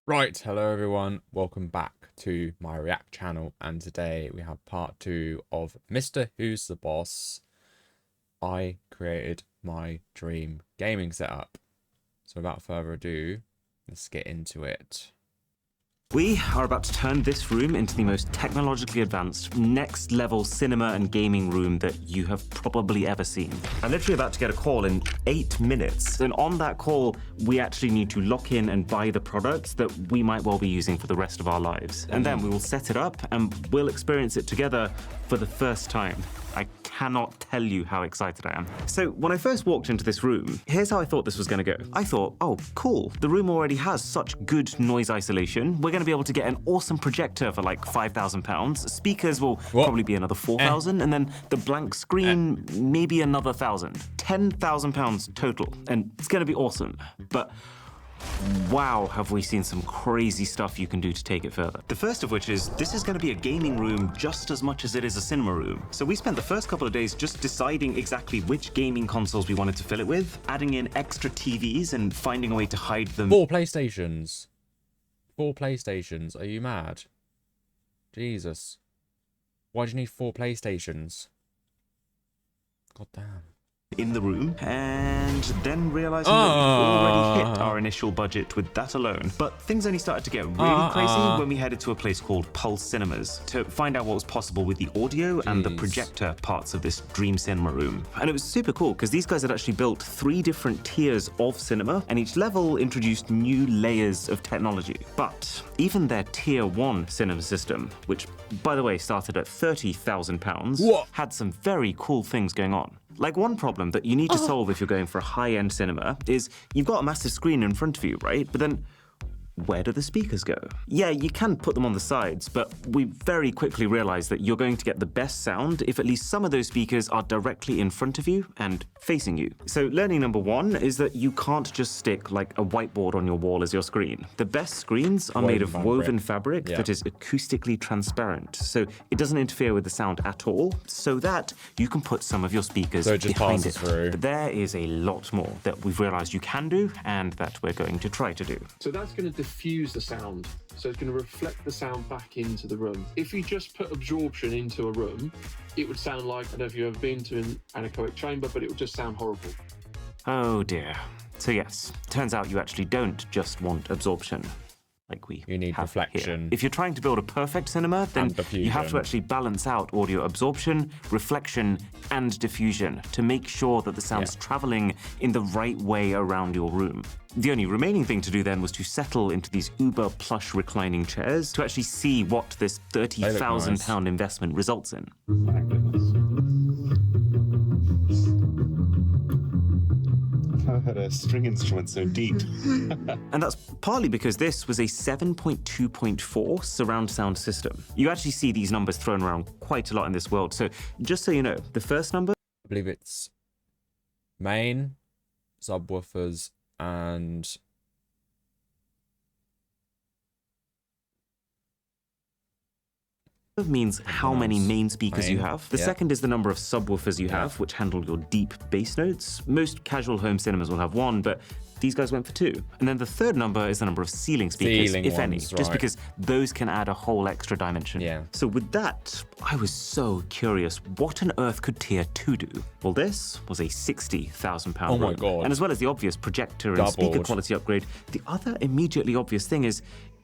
Right, hello everyone, welcome back to my React channel, and today we have part 2 of Mr. Who's the Boss. I created my dream gaming setup. So without further ado, let's get into it. We are about to turn this room into the most technologically advanced, next-level cinema and gaming room that you have probably ever seen. I'm literally about to get a call in 8 minutes, and on that call, we actually need to lock in and buy the products that we might well be using for the rest of our lives. And then we will set it up, and we'll experience it together for the first time. I cannot tell you how excited I am. So when I first walked into this room, here's how I thought this was going to go. I thought, oh, cool. The room already has such good noise isolation. We're going to be able to get an awesome projector for like £5,000. Speakers will probably be another 4,000, and then the blank screen, maybe another 1,000. £10,000 total, and it's going to be awesome. But wow, have we seen some crazy stuff you can do to take it further. The first of which is, this is going to be a gaming room just as much as it is a cinema room. So we spent the first couple of days just deciding exactly which gaming consoles we wanted to fill it with, adding in extra TVs and finding a way to hide them. 4 PlayStations. 4 PlayStations, are you mad? Jesus. Why do you need 4 PlayStations? God damn. In the room, and then realizing that we've already hit our initial budget with that alone. But things only started to get really crazy when we headed to a place called Pulse Cinemas to find out what was possible with the audio and the projector parts of this dream cinema room. And it was super cool because these guys had actually built 3 different tiers of cinema, and each level introduced new layers of technology. But even their tier 1 cinema system, which by the way started at £30,000, had some very cool things going on. Like, one problem that you need to solve if you're going for a high-end cinema is you've got a massive screen in front of you, right? But then where do the speakers go? Yeah, you can put them on the sides, but we very quickly realized that you're going to get the best sound if at least some of those speakers are directly in front of you and facing you. So learning number 1 is that you can't just stick like a whiteboard on your wall as your screen. The best screens are made of woven fabric that is acoustically transparent, so it doesn't interfere with the sound at all, so that you can put some of your speakers behind it. But there is a lot more that we've realized you can do and that we're going to try to do. So that's going to diffuse the sound, so it's going to reflect the sound back into the room. If you just put absorption into a room, it would sound like, I don't know if you've ever been to an anechoic chamber, but it would just sound horrible. Oh dear. So yes, turns out you actually don't just want absorption like you need reflection. Here. If you're trying to build a perfect cinema, then you have to actually balance out audio absorption, reflection, and diffusion to make sure that the sound's traveling in the right way around your room. The only remaining thing to do then was to settle into these uber plush reclining chairs to actually see what this £30,000 investment results in. My goodness. I had a string instrument so deep. And that's partly because this was a 7.2.4 surround sound system. You actually see these numbers thrown around quite a lot in this world. So just so you know, the first number, I believe it's main, subwoofers, and means how many main speakers you have. The second is the number of subwoofers you have, which handle your deep bass notes. Most casual home cinemas will have 1, but these guys went for 2. And then the third number is the number of ceiling speakers, if any, just because those can add a whole extra dimension. So with that, I was so curious, what on earth could tier 2 do? Well, this was a £60,000 room. my God. And as well as the obvious projector and speaker quality upgrade, the other immediately obvious thing is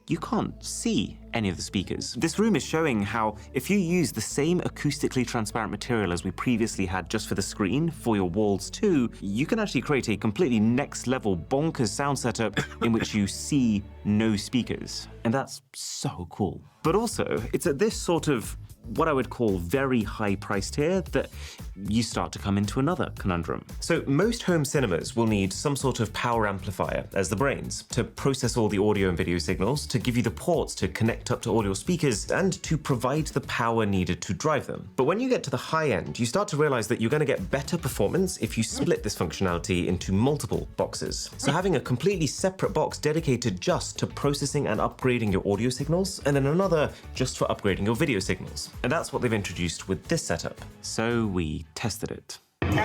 you can't see any of the speakers. This room is showing how if you use the same acoustically transparent material as we previously had just for the screen for your walls too, you can actually create a completely next level bonkers sound setup in which you see no speakers. And that's so cool. But also, it's at this sort of what I would call very high priced here that you start to come into another conundrum. So most home cinemas will need some sort of power amplifier as the brains to process all the audio and video signals, to give you the ports to connect up to audio speakers, and to provide the power needed to drive them. But when you get to the high end, you start to realize that you're going to get better performance if you split this functionality into multiple boxes. So having a completely separate box dedicated just to processing and upgrading your audio signals, and then another just for upgrading your video signals. And that's what they've introduced with this setup. So we tested it. Any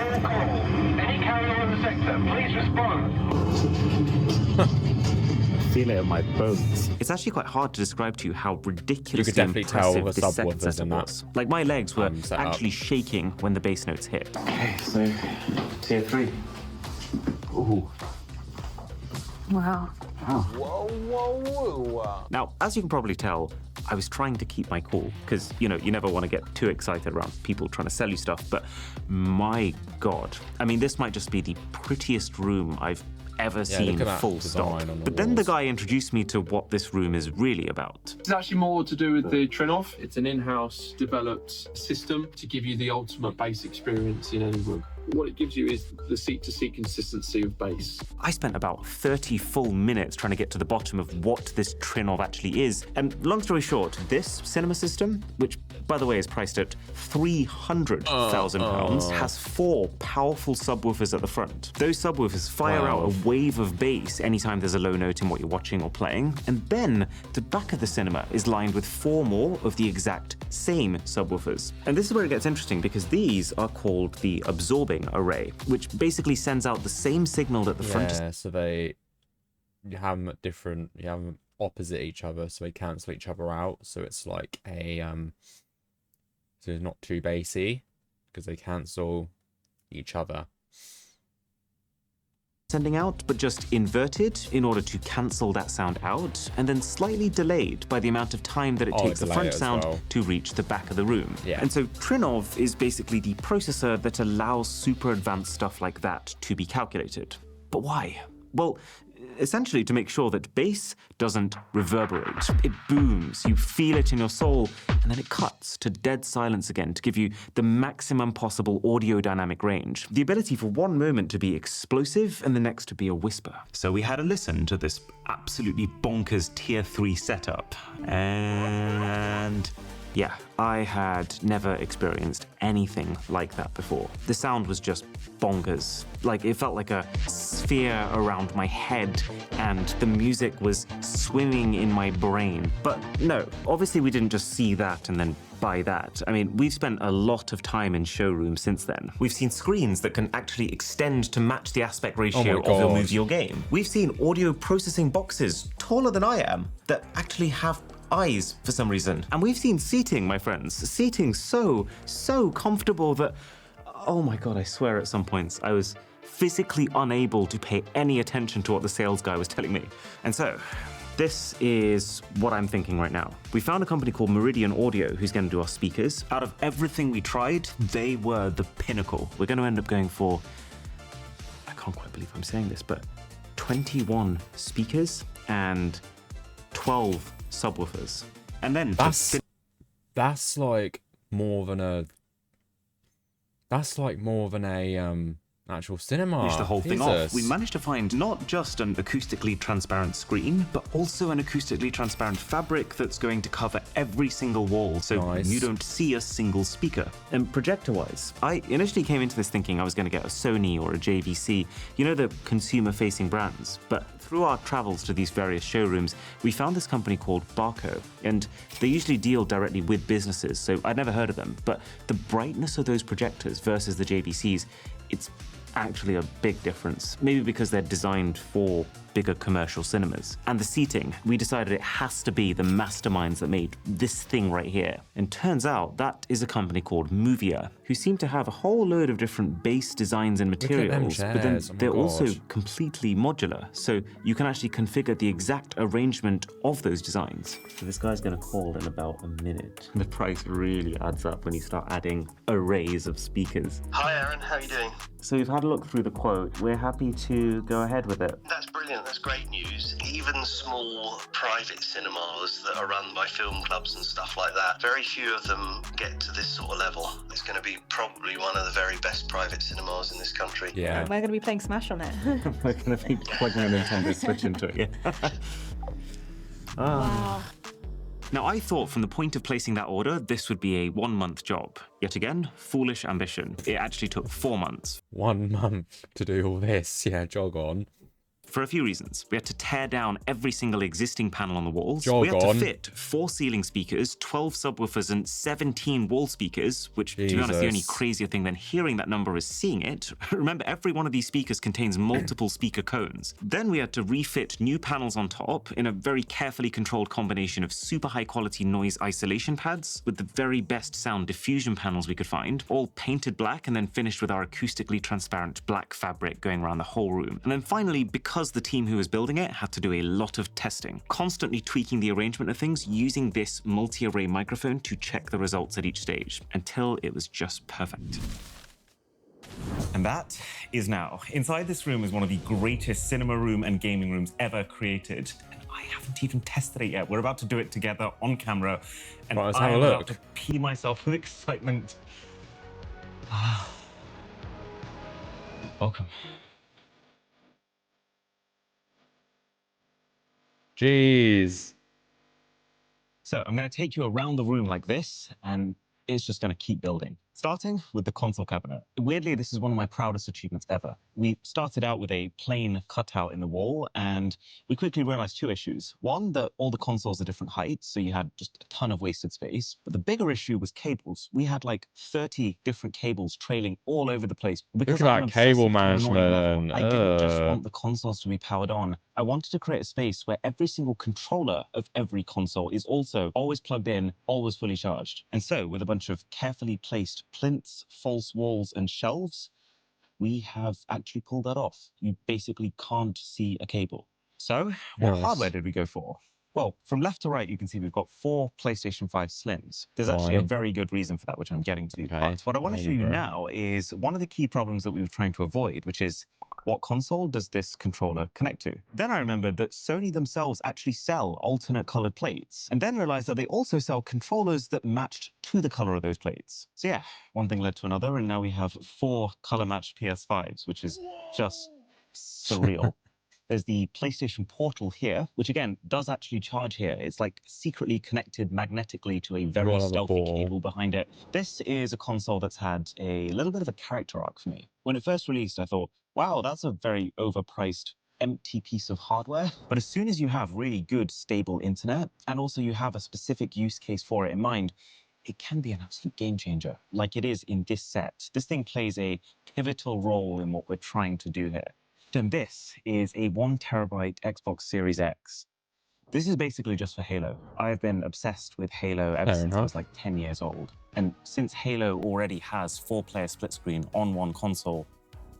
carrier in the sector, please respond. feel it in my bones. It's actually quite hard to describe to you how ridiculously definitely tell impressive the this set subwoofers in setup that, was. Like, my legs were set up. actually shaking when the bass notes hit. Okay, so tier 3. Ooh. Wow. Now, as you can probably tell, I was trying to keep my cool, because, you know, you never want to get too excited around people trying to sell you stuff, but my God. I mean, this might just be the prettiest room I've ever seen, look at that full design stop. on the But then the walls. guy introduced me to what this room is really about. It's actually more to do with the Trinov. It's an in-house developed system to give you the ultimate bass experience in any room. What it gives you is the seat-to-seat consistency of bass. I spent about 30 full minutes trying to get to the bottom of what this Trinov actually is. And long story short, this cinema system, which by the way is priced at £300,000, has 4 powerful subwoofers at the front. Those subwoofers fire out a wave of bass anytime there's a low note in what you're watching or playing. And then the back of the cinema is lined with 4 more of the exact same subwoofers. And this is where it gets interesting, because these are called the absorbing array, which basically sends out the same signal that the front is. Yeah, so you have them at different, you have them opposite each other, so they cancel each other out. So it's like a, so it's not too bassy, because they cancel each other. Sending out, but just inverted in order to cancel that sound out, and then slightly delayed by the amount of time that it takes the delay front it as sound well. to reach the back of the room. Yeah. And so Trinov is basically the processor that allows super advanced stuff like that to be calculated. But why? Well, essentially to make sure that bass doesn't reverberate. It booms, you feel it in your soul, and then it cuts to dead silence again to give you the maximum possible audio dynamic range. The ability for one moment to be explosive and the next to be a whisper. So we had a listen to this absolutely bonkers tier 3 setup, and yeah, I had never experienced anything like that before. The sound was just bonkers. Like, it felt like a sphere around my head, and the music was swimming in my brain. But no, obviously we didn't just see that and then buy that. I mean, we've spent a lot of time in showrooms since then. We've seen screens that can actually extend to match the aspect ratio of your God. movie or game. We've seen audio processing boxes taller than I am that actually have eyes for some reason. And we've seen seating, my friends. Seating so comfortable that, oh my God, I swear at some points I was physically unable to pay any attention to what the sales guy was telling me. And so, this is what I'm thinking right now. We found a company called Meridian Audio who's going to do our speakers. Out of everything we tried, they were the pinnacle. We're going to end up going for, I can't quite believe I'm saying this, but 21 speakers and 12 subwoofers. And then That's like more than a actual cinema. finish the whole thing off. Jesus. We managed to find not just an acoustically transparent screen, but also an acoustically transparent fabric that's going to cover every single wall, so Nice. you don't see a single speaker. And projector-wise, I initially came into this thinking I was going to get a Sony or a JVC, you know, the consumer-facing brands. But through our travels to these various showrooms, we found this company called Barco, and they usually deal directly with businesses, so I'd never heard of them. But the brightness of those projectors versus the JVCs, it's actually a big difference. Maybe because they're designed for bigger commercial cinemas. And the seating, we decided it has to be the masterminds that made this thing right here. And turns out that is a company called Movia, who seem to have a whole load of different base designs and at them materials, but then chairs, oh my they're also God. completely modular, so you can actually configure the exact arrangement of those designs. So this guy's gonna call in about a minute. The price really adds up when you start adding arrays of speakers. Hi Aaron, how are you doing? So we've had a look through the quote. We're happy to go ahead with it. That's brilliant, that's great news. Even small private cinemas that are run by film clubs and stuff like that, very few of them get to this sort of level. It's going to be probably one of the very best private cinemas in this country. Yeah. We're going to be playing Smash on it. We're going to be plugging an Nintendo Switch into it, yeah. Wow. Now, I thought from the point of placing that order, this would be a 1-month job. Yet again, foolish ambition. It actually took 4 months. 1 month to do all this. Yeah, jog on. for a few reasons. We had to tear down every single existing panel on the walls. Jog we had on. to fit 4 ceiling speakers, 12 subwoofers, and 17 wall speakers, which, to be honest, the only Jesus. crazier thing than hearing that number is seeing it. Remember, every one of these speakers contains multiple speaker cones. Then we had to refit new panels on top in a very carefully controlled combination of super high quality noise isolation pads with the very best sound diffusion panels we could find, all painted black and then finished with our acoustically transparent black fabric going around the whole room. And then finally, because the team who was building it had to do a lot of testing, constantly tweaking the arrangement of things using this multi-array microphone to check the results at each stage until it was just perfect. And that is now. Inside this room is one of the greatest cinema room and gaming rooms ever created. And I haven't even tested it yet. We're about to do it together on camera. And Right, let's have a I'm look. about to pee myself with excitement. Welcome. Jeez. So I'm going to take you around the room like this, and it's just going to keep building. Starting with the console cabinet. Weirdly, this is one of my proudest achievements ever. We started out with a plain cutout in the wall, and we quickly realized 2 issues. One, that all the consoles are different heights, so you had just a ton of wasted space. But the bigger issue was cables. We had like 30 different cables trailing all over the place. Because Look at I'm that an cable obsessive to an annoying level, management. I didn't just want the consoles to be powered on. I wanted to create a space where every single controller of every console is also always plugged in, always fully charged. And so, with a bunch of carefully placed plinths, false walls, and shelves, we have actually pulled that off. You basically can't see a cable. So, what Yes. hardware did we go for? Well, from left to right, you can see we've got 4 PlayStation 5 Slims. There's actually a Right. very good reason for that, which I'm getting to. Okay. But what I want to show you now is one of the key problems that we were trying to avoid, which is what console does this controller connect to? Then I remembered that Sony themselves actually sell alternate colored plates, and then realized that they also sell controllers that matched to the color of those plates. So yeah, one thing led to another, and now we have 4 color-matched PS5s, which is just surreal. There's the PlayStation Portal here, which again does actually charge here. It's like secretly connected magnetically to a very One of the stealthy Portal. cable behind it. This is a console that's had a little bit of a character arc for me. When it first released, I thought, wow, that's a very overpriced, empty piece of hardware. But as soon as you have really good, stable internet, and also you have a specific use case for it in mind, it can be an absolute game changer, like it is in this set. This thing plays a pivotal role in what we're trying to do here. And this is a 1 terabyte Xbox Series X. This is basically just for Halo. I've been obsessed with Halo ever Fair since I enough. was like 10 years old. And since Halo already has 4-player split screen on one console,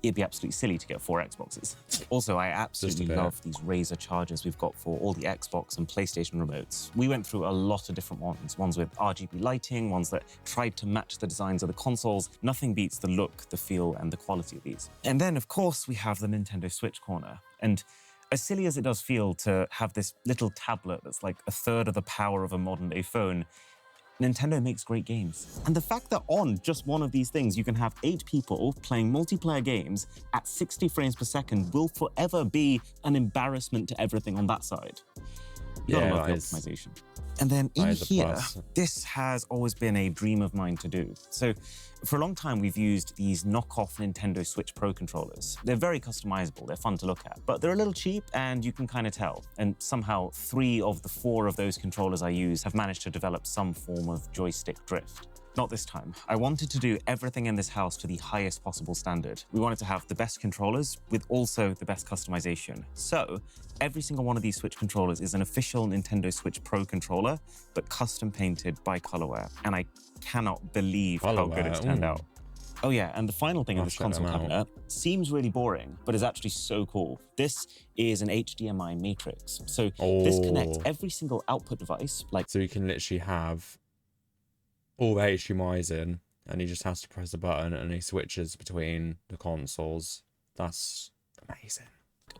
it'd be absolutely silly to get 4 Xboxes. Also, I absolutely bit. love these Razer chargers we've got for all the Xbox and PlayStation remotes. We went through a lot of different ones with RGB lighting, ones that tried to match the designs of the consoles. Nothing beats the look, the feel, and the quality of these. And then, of course, we have the Nintendo Switch corner. And as silly as it does feel to have this little tablet that's like 1/3 of the power of a modern-day phone, Nintendo makes great games. And the fact that on just one of these things, you can have 8 people playing multiplayer games at 60 frames per second will forever be an embarrassment to everything on that side. You gotta Yeah, love the that is- optimization. And then in is a here, plus. this has always been a dream of mine to do. So for a long time, we've used these knockoff Nintendo Switch Pro controllers. They're very customizable, they're fun to look at, but they're a little cheap and you can kind of tell. And somehow 3 of the 4 of those controllers I use have managed to develop some form of joystick drift. Not this time. I wanted to do everything in this house to the highest possible standard. We wanted to have the best controllers with also the best customization. So every single one of these Switch controllers is an official Nintendo Switch Pro controller, but custom painted by Colorware. And I cannot believe how good it's Colorware, turned ooh. out. Oh yeah, and the final thing in I'll this check them console out. cabinet seems really boring, but is actually so cool. This is an HDMI matrix. So this connects Oh. every single output device, like So you can literally have all the HDMI's in, and he just has to press a button and he switches between the consoles. That's amazing.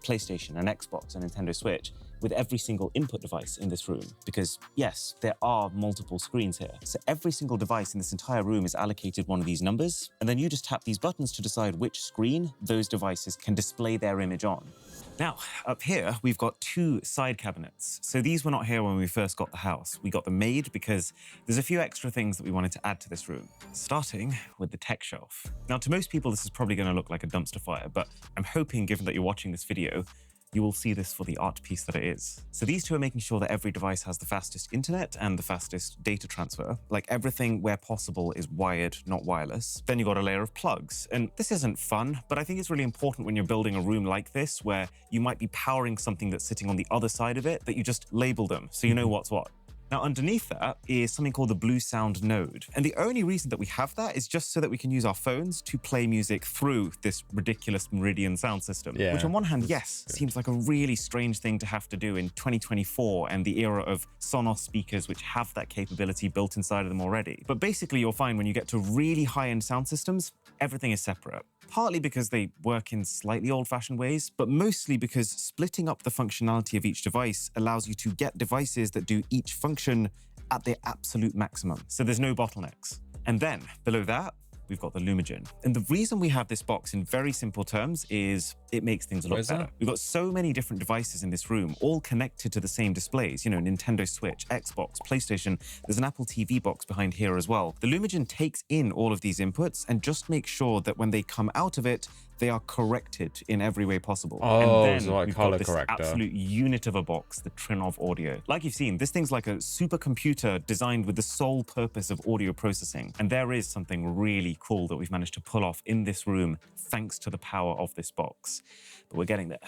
PlayStation, an Xbox, and Nintendo Switch with every single input device in this room. Because yes, there are multiple screens here. So every single device in this entire room is allocated one of these numbers, and then you just tap these buttons to decide which screen those devices can display their image on. Now, up here, we've got 2 side cabinets. So these were not here when we first got the house. We got them made because there's a few extra things that we wanted to add to this room, starting with the tech shelf. Now, to most people, this is probably going to look like a dumpster fire, but I'm hoping, given that you're watching this video, you will see this for the art piece that it is. So these two are making sure that every device has the fastest internet and the fastest data transfer. Like everything where possible is wired, not wireless. Then you've got a layer of plugs. And this isn't fun, but I think it's really important when you're building a room like this, where you might be powering something that's sitting on the other side of it, that you just label them so you know what's what. Now, underneath that is something called the Blue Sound node. And the only reason that we have that is just so that we can use our phones to play music through this ridiculous Meridian sound system. Yeah, which on one hand, yes, seems like a really strange thing to have to do in 2024 and the era of Sonos speakers which have that capability built inside of them already. But basically, you'll find when you get to really high-end sound systems, everything is separate. Partly because they work in slightly old-fashioned ways, but mostly because splitting up the functionality of each device allows you to get devices that do each function at their absolute maximum. So there's no bottlenecks. And then below that, we've got the Lumagen. And the reason we have this box in very simple terms is it makes things look better. We've got so many different devices in this room, all connected to the same displays, you know, Nintendo Switch, Xbox, PlayStation. There's an Apple TV box behind here as well. The Lumagen takes in all of these inputs and just makes sure that when they come out of it, they are corrected in every way possible. Oh, and then so like we've color got this corrector. absolute unit of a box, the Trinnov Audio. Like you've seen, this thing's like a supercomputer designed with the sole purpose of audio processing. And there is something really cool that we've managed to pull off in this room thanks to the power of this box. But we're getting there.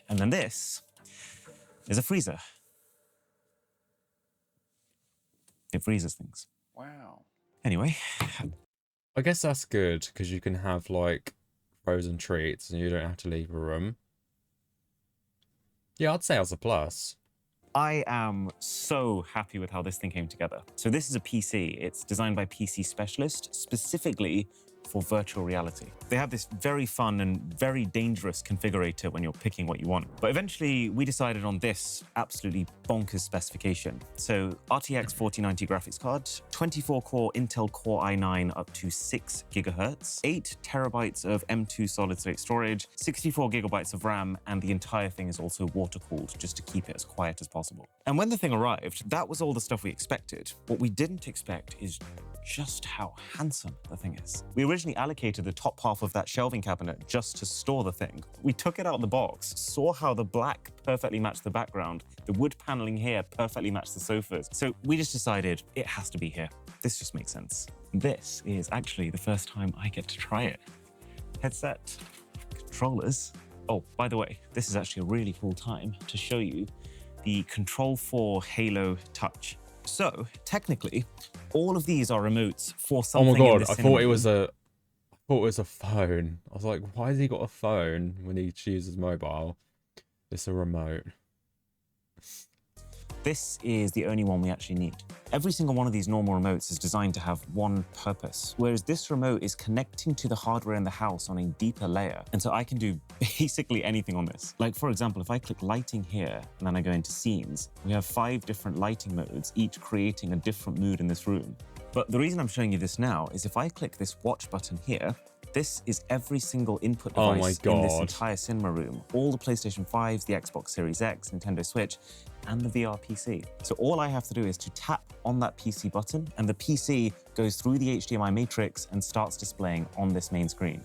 And then this is a freezer. It freezes things. Wow. Anyway. I guess that's good because you can have like frozen treats and you don't have to leave a room. Yeah, I'd say that's a plus. I am so happy with how this thing came together. So this is a PC. It's designed by PC Specialist, specifically for virtual reality. They have this very fun and very dangerous configurator when you're picking what you want. But eventually, we decided on this absolutely bonkers specification. So RTX 4090 graphics card, 24-core Intel Core i9 up to 6 gigahertz, 8 terabytes of M2 solid-state storage, 64 gigabytes of RAM, and the entire thing is also water-cooled just to keep it as quiet as possible. And when the thing arrived, that was all the stuff we expected. What we didn't expect is just how handsome the thing is. We originally allocated the top half of that shelving cabinet just to store the thing. We took it out of the box, saw how the black perfectly matched the background, the wood paneling here perfectly matched the sofas. So we just decided it has to be here. This just makes sense. This is actually the first time I get to try it. Headset, controllers. Oh, by the way, this is actually a really cool time to show you the Control 4 Halo Touch. So, technically, all of these are remotes for something. Oh my in god, this I cinema thought it was room. a phone. I was like, why has he got a phone when he chooses mobile? It's a remote. This is the only one we actually need. Every single one of these normal remotes is designed to have one purpose, whereas this remote is connecting to the hardware in the house on a deeper layer. And so I can do basically anything on this. Like, for example, if I click lighting here and then I go into scenes, we have 5 different lighting modes, each creating a different mood in this room. But the reason I'm showing you this now is if I click this watch button here, this is every single input Oh device my in this God. entire cinema room. All the PlayStation 5s, the Xbox Series X, Nintendo Switch, and the VR PC. So all I have to do is to tap on that PC button, and the PC goes through the HDMI matrix and starts displaying on this main screen.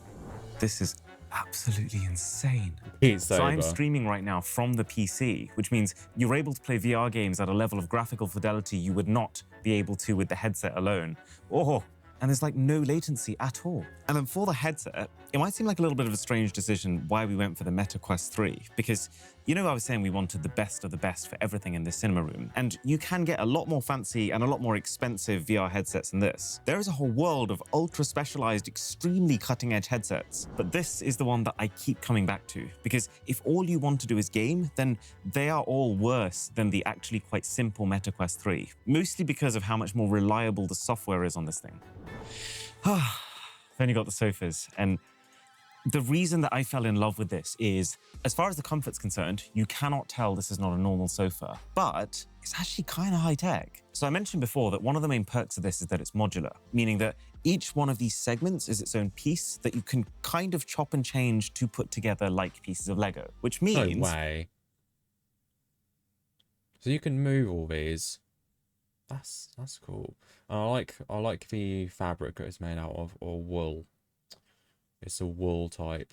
This is absolutely insane. So I'm streaming right now from the PC, which means you're able to play VR games at a level of graphical fidelity you would not be able to with the headset alone. Oh, and there's like no latency at all. And then for the headset, it might seem like a little bit of a strange decision why we went for the Meta Quest 3, because you know I was saying we wanted the best of the best for everything in this cinema room, and you can get a lot more fancy and a lot more expensive VR headsets than this. There is a whole world of ultra specialized, extremely cutting edge headsets, but this is the one that I keep coming back to, because if all you want to do is game, then they are all worse than the actually quite simple Meta Quest 3, mostly because of how much more reliable the software is on this thing. Then you got the sofas, and the reason that I fell in love with this is, as far as the comfort's concerned, you cannot tell this is not a normal sofa, but it's actually kind of high tech. So I mentioned before that one of the main perks of this is that it's modular, meaning that each one of these segments is its own piece that you can kind of chop and change to put together like pieces of Lego, which means... No way. So you can move all these. That's cool. And I like the fabric that it's made out of, or wool. It's a wool type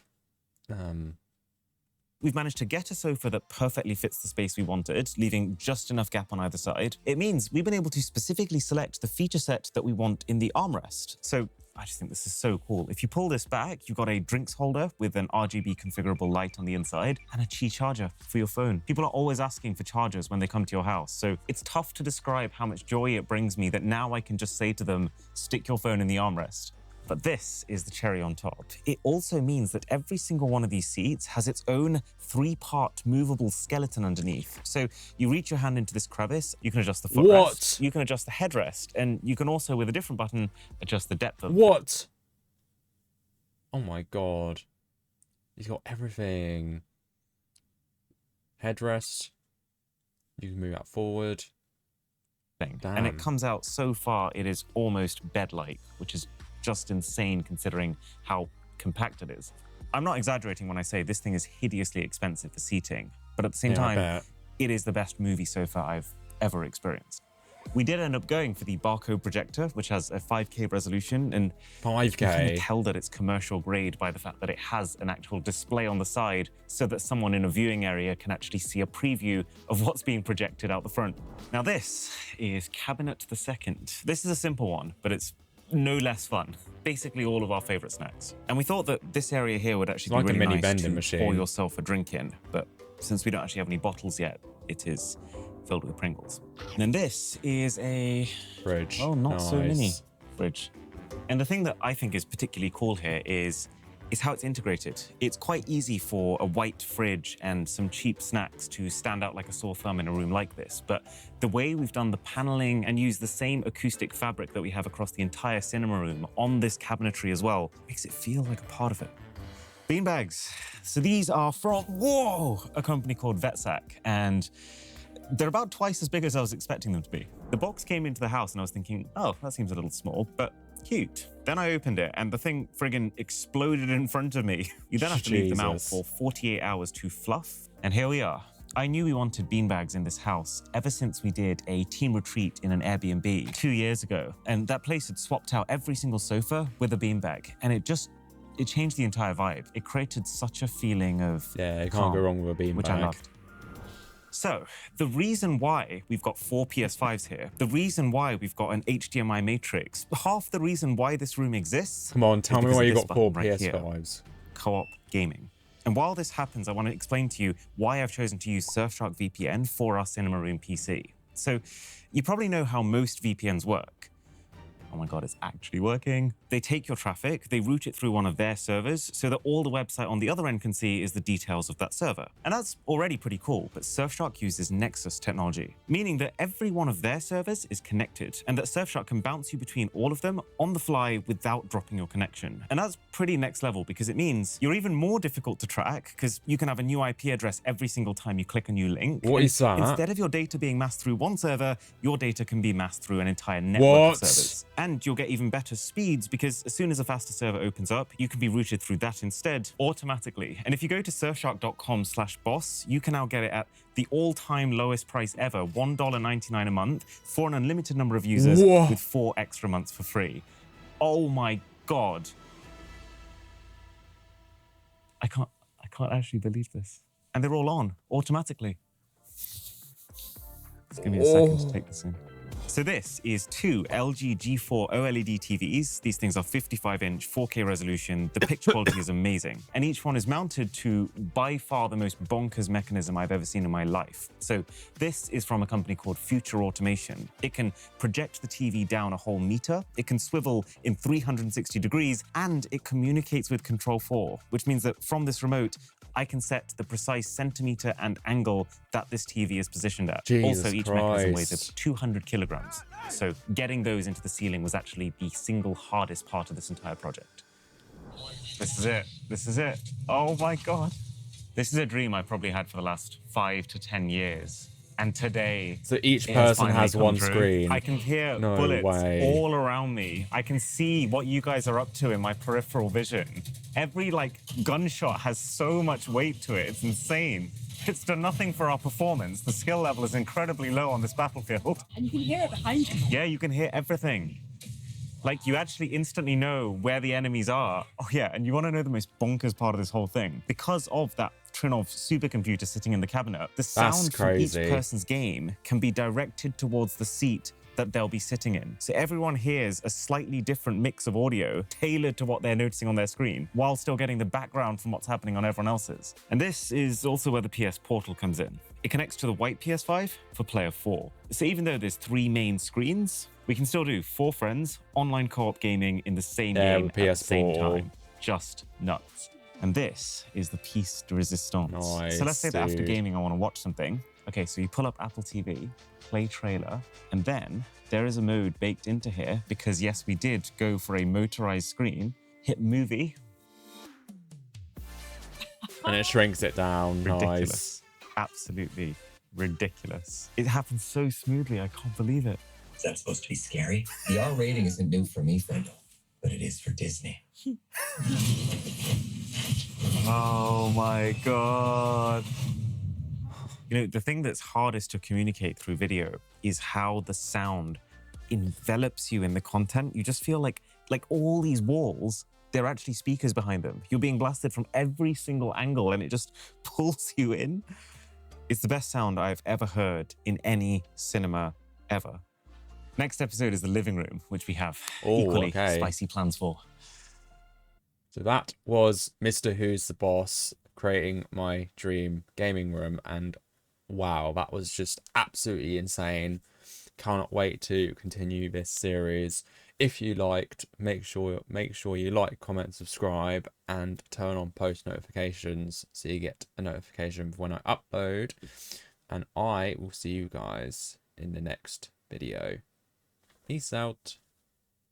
we've managed to get a sofa that perfectly fits the space we wanted, leaving just enough gap on either side. It means we've been able to specifically select the feature set that we want in the armrest. So I just think this is so cool. If you pull this back, you've got a drinks holder with an RGB configurable light on the inside and a Qi charger for your phone. People are always asking for chargers when they come to your house, so it's tough to describe how much joy it brings me that now I can just say to them, stick your phone in the armrest. But this is the cherry on top. It also means that every single one of these seats has its own 3-part movable skeleton underneath. So you reach your hand into this crevice, you can adjust the footrest, you can adjust the headrest, and you can also, with a different button, adjust the depth of What? Oh my god. He's got everything. Headrest. You can move that forward. thing. Damn. And it comes out so far, it is almost bed-like, which is just insane considering how compact it is. I'm not exaggerating when I say this thing is hideously expensive for seating, but at the same time, it is the best movie sofa I've ever experienced. We did end up going for the barcode projector, which has a 5K resolution, and 5K. you can kind of tell that it's commercial grade by the fact that it has an actual display on the side so that someone in a viewing area can actually see a preview of what's being projected out the front. Now this is Cabinet the Second. This is a simple one, but it's no less fun. Basically all of our favorite snacks. And we thought that this area here would actually It's be like a really mini nice vending to machine. pour yourself a drink in, but since we don't actually have any bottles yet, it is filled with Pringles. And then this is a Fridge. oh, not so Nice. mini fridge. And the thing that I think is particularly cool here is how it's integrated. It's quite easy for a white fridge and some cheap snacks to stand out like a sore thumb in a room like this. But the way we've done the paneling and used the same acoustic fabric that we have across the entire cinema room on this cabinetry as well makes it feel like a part of it. Beanbags. So these are from, a company called Vetsac, and they're about twice as big as I was expecting them to be. The box came into the house and I was thinking, oh, that seems a little small, but cute. Then I opened it and the thing friggin' exploded in front of me. You then have to leave them out Jesus. for 48 hours to fluff, and here we are. I knew we wanted beanbags in this house ever since we did a team retreat in an Airbnb 2 years ago, and that place had swapped out every single sofa with a beanbag, and it changed the entire vibe. It created such a feeling of Yeah, you calm, can't go wrong with a beanbag. which I loved. So, the reason why we've got 4 PS5s here, the reason why we've got an HDMI matrix, half the reason why this room exists. Come on, tell me because why of you this got 4 button right here. PS5s. Co-op gaming. And while this happens, I want to explain to you why I've chosen to use Surfshark VPN for our cinema room PC. So, you probably know how most VPNs work. Oh my God, it's actually working. They take your traffic, they route it through one of their servers so that all the website on the other end can see is the details of that server. And that's already pretty cool, but Surfshark uses Nexus technology, meaning that every one of their servers is connected and that Surfshark can bounce you between all of them on the fly without dropping your connection. And that's pretty next level because it means you're even more difficult to track because you can have a new IP address every single time you click a new link. What And is that? Instead of your data being masked through one server, your data can be masked through an entire network of servers. And you'll get even better speeds because as soon as a faster server opens up, you can be routed through that instead automatically. And if you go to surfshark.com/boss, you can now get it at the all-time lowest price ever, $1.99 a month for an unlimited number of users Whoa. with 4 extra months for free. Oh my God. I can't actually believe this. And they're all on automatically. Just give me a second to take this in. So this is 2 LG G4 OLED TVs. These things are 55-inch, 4K resolution. The picture quality is amazing. And each one is mounted to, by far, the most bonkers mechanism I've ever seen in my life. So this is from a company called Future Automation. It can project the TV down a whole meter, it can swivel in 360 degrees, and it communicates with Control 4, which means that from this remote, I can set the precise centimeter and angle that this TV is positioned at. Jesus Also, each mechanism Christ. weighs 200 kilograms. So getting those into the ceiling was actually the single hardest part of this entire project. This is it. This is it. Oh my God. This is a dream I probably had for the last 5 to 10 years. And today, So each it has person finally has come one true. screen. I can hear No bullets way. all around me. I can see what you guys are up to in my peripheral vision. Every gunshot has so much weight to it. It's insane. It's done nothing for our performance. The skill level is incredibly low on this battlefield. And you can hear it behind you. Yeah, you can hear everything. Like, you actually instantly know where the enemies are. Oh, yeah, and you want to know the most bonkers part of this whole thing? Because of that Trinnov supercomputer sitting in the cabinet, the sound from each crazy. person's game can be directed towards the seat that they'll be sitting in. So everyone hears a slightly different mix of audio tailored to what they're noticing on their screen, while still getting the background from what's happening on everyone else's. And this is also where the PS Portal comes in. It connects to the white PS5 for player 4. So even though there's 3 main screens, we can still do 4 friends, online co-op gaming in the same game at the same time. Just nuts. And this is the piece de resistance. Nice, So let's say that after dude. gaming, I want to watch something. Okay, so you pull up Apple TV, play trailer, and then there is a mode baked into here because, yes, we did go for a motorized screen. Hit movie. And it shrinks it down. Ridiculous. Nice. Absolutely ridiculous. It happens so smoothly, I can't believe it. Is that supposed to be scary? The R rating isn't new for me, Fredo, but it is for Disney. Oh my God. You know, the thing that's hardest to communicate through video is how the sound envelops you in the content. You just feel like all these walls, they're actually speakers behind them. You're being blasted from every single angle and it just pulls you in. It's the best sound I've ever heard in any cinema ever. Next episode is the living room, which we have equally spicy plans for. So that was Mr. Who's the Boss creating my dream gaming room, and wow, that was just absolutely insane. Cannot wait to continue this series. If you liked, make sure you like, comment, subscribe, and turn on post notifications so you get a notification when I upload. And I will see you guys in the next video. Peace out.